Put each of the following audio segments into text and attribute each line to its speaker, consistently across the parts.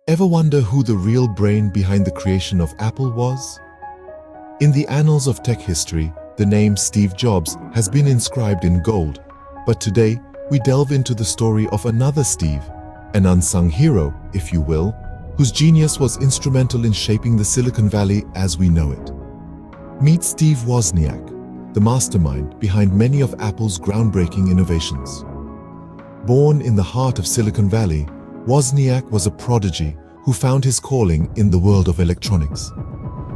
Speaker 1: Ever wonder who the real brain behind the creation of Apple was? In the annals of tech history, the name Steve Jobs has been inscribed in gold. But today, we delve into the story of another Steve, an unsung hero, if you will, whose genius was instrumental in shaping the Silicon Valley as we know it. Meet Steve Wozniak, the mastermind behind many of Apple's groundbreaking innovations. Born in the heart of Silicon Valley, Wozniak was a prodigy who found his calling in the world of electronics.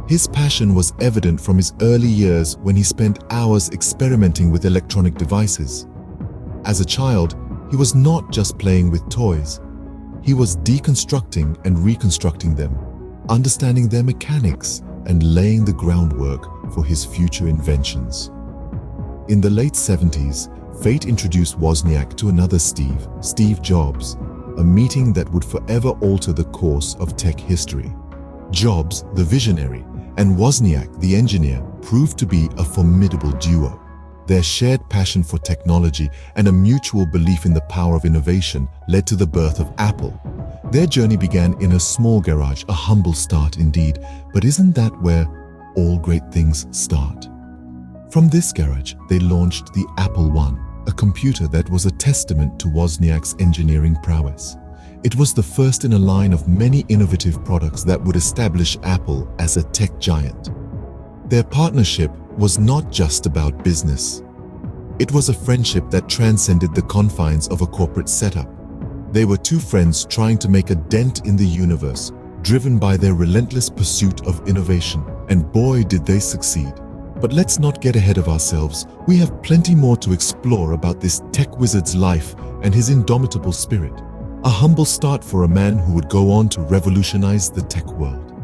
Speaker 1: His passion was evident from his early years when he spent hours experimenting with electronic devices. As a child, he was not just playing with toys. He was deconstructing and reconstructing them, understanding their mechanics, and laying the groundwork for his future inventions. In the late 70s, fate introduced Wozniak to another Steve Jobs, a meeting that would forever alter the course of tech history. Jobs, the visionary, and Wozniak, the engineer, proved to be a formidable duo. Their shared passion for technology and a mutual belief in the power of innovation led to the birth of Apple. Their journey began in a small garage, a humble start indeed, but isn't that where all great things start? From this garage, they launched the Apple I, a computer that was a testament to Wozniak's engineering prowess. It was the first in a line of many innovative products that would establish Apple as a tech giant. Their partnership was not just about business. It was a friendship that transcended the confines of a corporate setup. They were two friends trying to make a dent in the universe, driven by their relentless pursuit of innovation. And boy, did they succeed. But let's not get ahead of ourselves. We have plenty more to explore about this tech wizard's life and his indomitable spirit. A humble start for a man who would go on to revolutionize the tech world.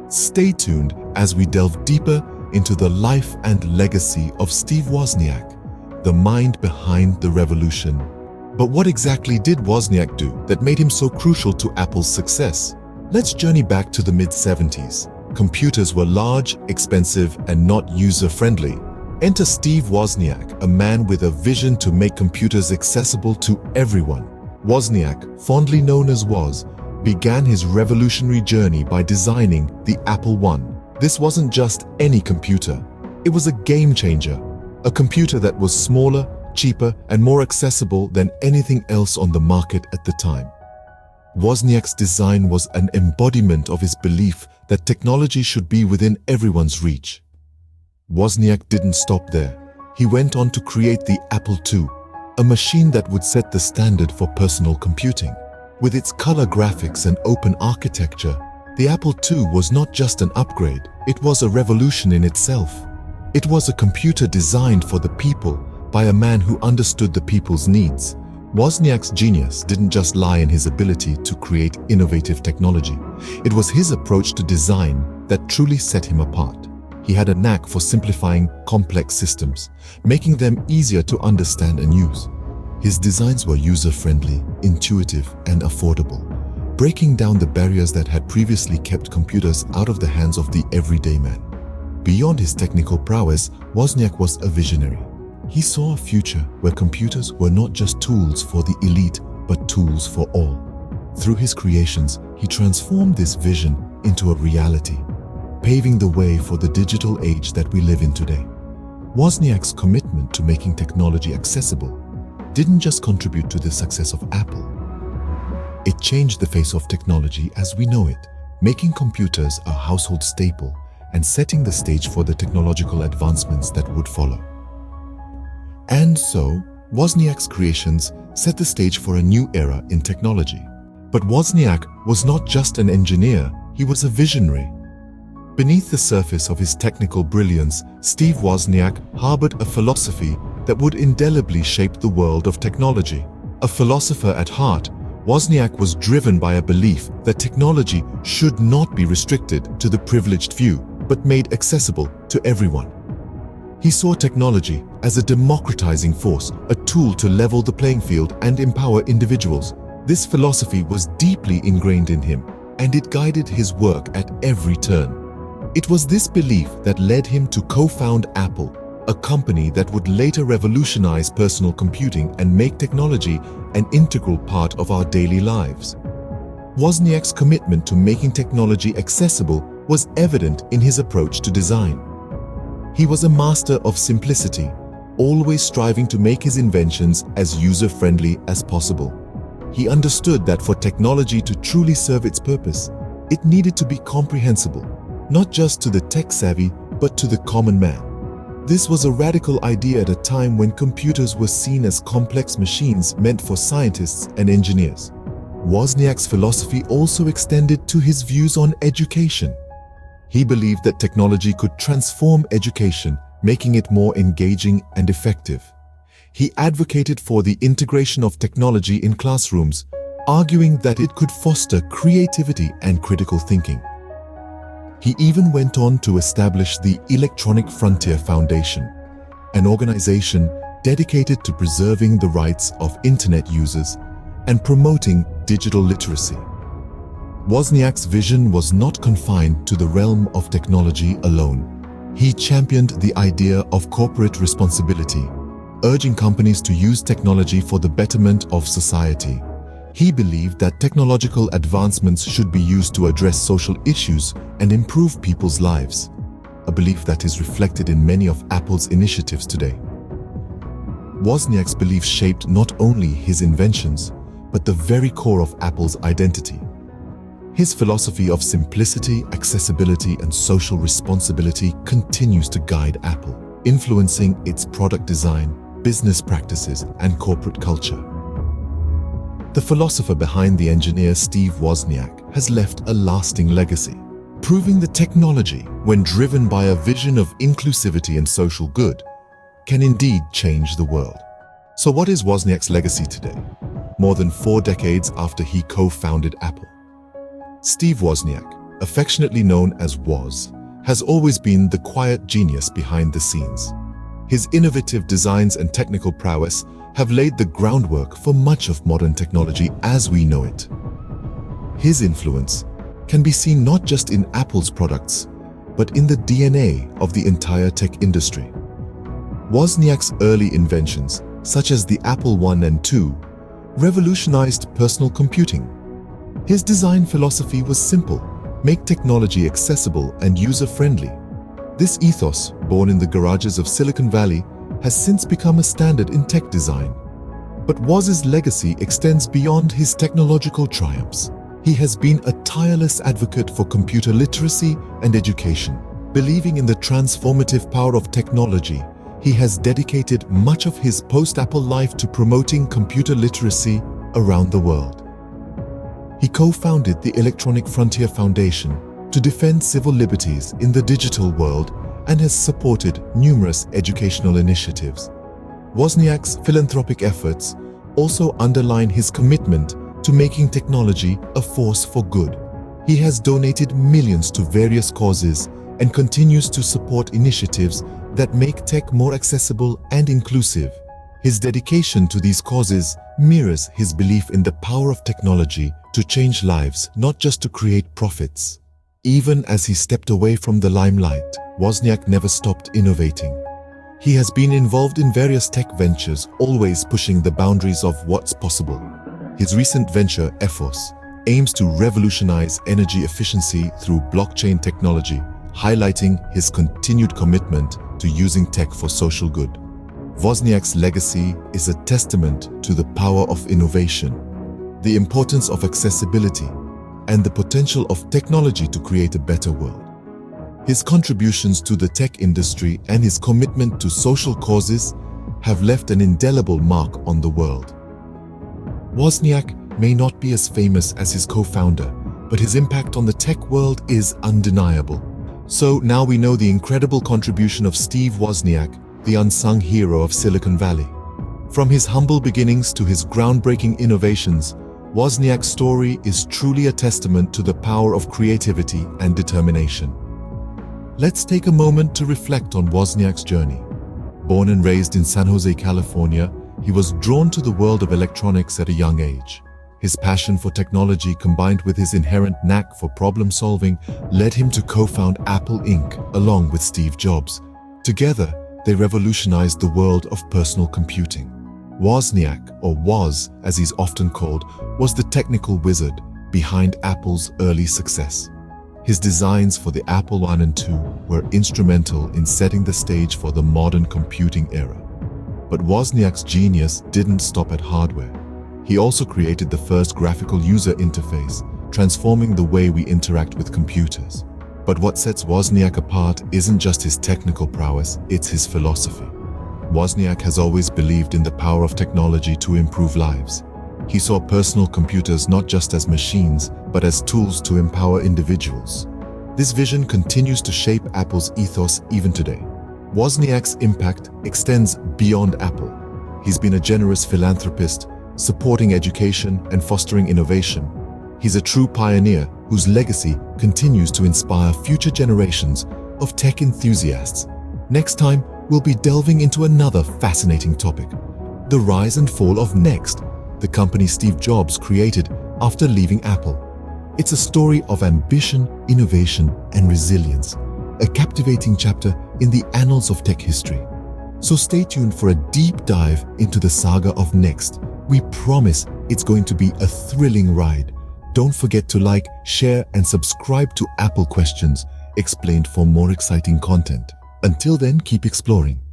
Speaker 1: Stay tuned as we delve deeper into the life and legacy of Steve Wozniak, the mind behind the revolution. But what exactly did Wozniak do that made him so crucial to Apple's success? Let's journey back to the mid-70s. Computers were large, expensive, and not user-friendly. Enter Steve Wozniak, a man with a vision to make computers accessible to everyone. Wozniak, fondly known as Woz, began his revolutionary journey by designing the Apple I. This wasn't just any computer. It was a game changer, a computer that was smaller, cheaper, and more accessible than anything else on the market at the time. Wozniak's design was an embodiment of his belief that technology should be within everyone's reach. Wozniak didn't stop there. He went on to create the Apple II, a machine that would set the standard for personal computing. With its color graphics and open architecture, the Apple II was not just an upgrade, it was a revolution in itself. It was a computer designed for the people by a man who understood the people's needs. Wozniak's genius didn't just lie in his ability to create innovative technology. It was his approach to design that truly set him apart. He had a knack for simplifying complex systems, making them easier to understand and use. His designs were user-friendly, intuitive, and affordable, breaking down the barriers that had previously kept computers out of the hands of the everyday man. Beyond his technical prowess, Wozniak was a visionary. He saw a future where computers were not just tools for the elite, but tools for all. Through his creations, he transformed this vision into a reality, paving the way for the digital age that we live in today. Wozniak's commitment to making technology accessible didn't just contribute to the success of Apple. It changed the face of technology as we know it, making computers a household staple and setting the stage for the technological advancements that would follow. And so, Wozniak's creations set the stage for a new era in technology. But Wozniak was not just an engineer, he was a visionary. Beneath the surface of his technical brilliance, Steve Wozniak harbored a philosophy that would indelibly shape the world of technology. A philosopher at heart, Wozniak was driven by a belief that technology should not be restricted to the privileged few, but made accessible to everyone. He saw technology as a democratizing force, a tool to level the playing field and empower individuals. This philosophy was deeply ingrained in him, and it guided his work at every turn. It was this belief that led him to co-found Apple, a company that would later revolutionize personal computing and make technology an integral part of our daily lives. Wozniak's commitment to making technology accessible was evident in his approach to design. He was a master of simplicity, always striving to make his inventions as user-friendly as possible. He understood that for technology to truly serve its purpose, it needed to be comprehensible, not just to the tech-savvy, but to the common man. This was a radical idea at a time when computers were seen as complex machines meant for scientists and engineers. Wozniak's philosophy also extended to his views on education. He believed that technology could transform education, making it more engaging and effective. He advocated for the integration of technology in classrooms, arguing that it could foster creativity and critical thinking. He even went on to establish the Electronic Frontier Foundation, an organization dedicated to preserving the rights of internet users and promoting digital literacy. Wozniak's vision was not confined to the realm of technology alone. He championed the idea of corporate responsibility, urging companies to use technology for the betterment of society. He believed that technological advancements should be used to address social issues and improve people's lives, a belief that is reflected in many of Apple's initiatives today. Wozniak's beliefs shaped not only his inventions, but the very core of Apple's identity. His philosophy of simplicity, accessibility, and social responsibility continues to guide Apple, influencing its product design, business practices, and corporate culture. The philosopher behind the engineer Steve Wozniak has left a lasting legacy, proving that technology, when driven by a vision of inclusivity and social good, can indeed change the world. So what is Wozniak's legacy today, more than 4 decades after he co-founded Apple? Steve Wozniak, affectionately known as Woz, has always been the quiet genius behind the scenes. His innovative designs and technical prowess have laid the groundwork for much of modern technology as we know it. His influence can be seen not just in Apple's products, but in the DNA of the entire tech industry. Wozniak's early inventions, such as the Apple I and II, revolutionized personal computing. His design philosophy was simple: make technology accessible and user-friendly. This ethos, born in the garages of Silicon Valley, has since become a standard in tech design. But Woz's legacy extends beyond his technological triumphs. He has been a tireless advocate for computer literacy and education. Believing in the transformative power of technology, he has dedicated much of his post-Apple life to promoting computer literacy around the world. He co-founded the Electronic Frontier Foundation to defend civil liberties in the digital world and has supported numerous educational initiatives. Wozniak's philanthropic efforts also underline his commitment to making technology a force for good. He has donated millions to various causes and continues to support initiatives that make tech more accessible and inclusive. His dedication to these causes mirrors his belief in the power of technology to change lives, not just to create profits. Even as he stepped away from the limelight, Wozniak never stopped innovating. He has been involved in various tech ventures, always pushing the boundaries of what's possible. His recent venture, Ethos, aims to revolutionize energy efficiency through blockchain technology, highlighting his continued commitment to using tech for social good. Wozniak's legacy is a testament to the power of innovation, the importance of accessibility, and the potential of technology to create a better world. His contributions to the tech industry and his commitment to social causes have left an indelible mark on the world. Wozniak may not be as famous as his co-founder, but his impact on the tech world is undeniable. So now we know the incredible contribution of Steve Wozniak, the unsung hero of Silicon Valley. From his humble beginnings to his groundbreaking innovations, Wozniak's story is truly a testament to the power of creativity and determination. Let's take a moment to reflect on Wozniak's journey. Born and raised in San Jose, California, he was drawn to the world of electronics at a young age. His passion for technology, combined with his inherent knack for problem-solving, led him to co-found Apple Inc. along with Steve Jobs. Together, they revolutionized the world of personal computing. Wozniak, or Woz as he's often called, was the technical wizard, behind Apple's early success. His designs for the Apple I and II were instrumental in setting the stage for the modern computing era. But Wozniak's genius didn't stop at hardware. He also created the first graphical user interface, transforming the way we interact with computers. But what sets Wozniak apart isn't just his technical prowess, it's his philosophy. Wozniak has always believed in the power of technology to improve lives. He saw personal computers not just as machines, but as tools to empower individuals. This vision continues to shape Apple's ethos even today. Wozniak's impact extends beyond Apple. He's been a generous philanthropist, supporting education and fostering innovation. He's a true pioneer whose legacy continues to inspire future generations of tech enthusiasts. Next time, we'll be delving into another fascinating topic: the rise and fall of Next, the company Steve Jobs created after leaving Apple. It's a story of ambition, innovation, and resilience, a captivating chapter in the annals of tech history. So stay tuned for a deep dive into the saga of Next. We promise it's going to be a thrilling ride. Don't forget to like, share, and subscribe to Apple Questions Explained for more exciting content. Until then, keep exploring.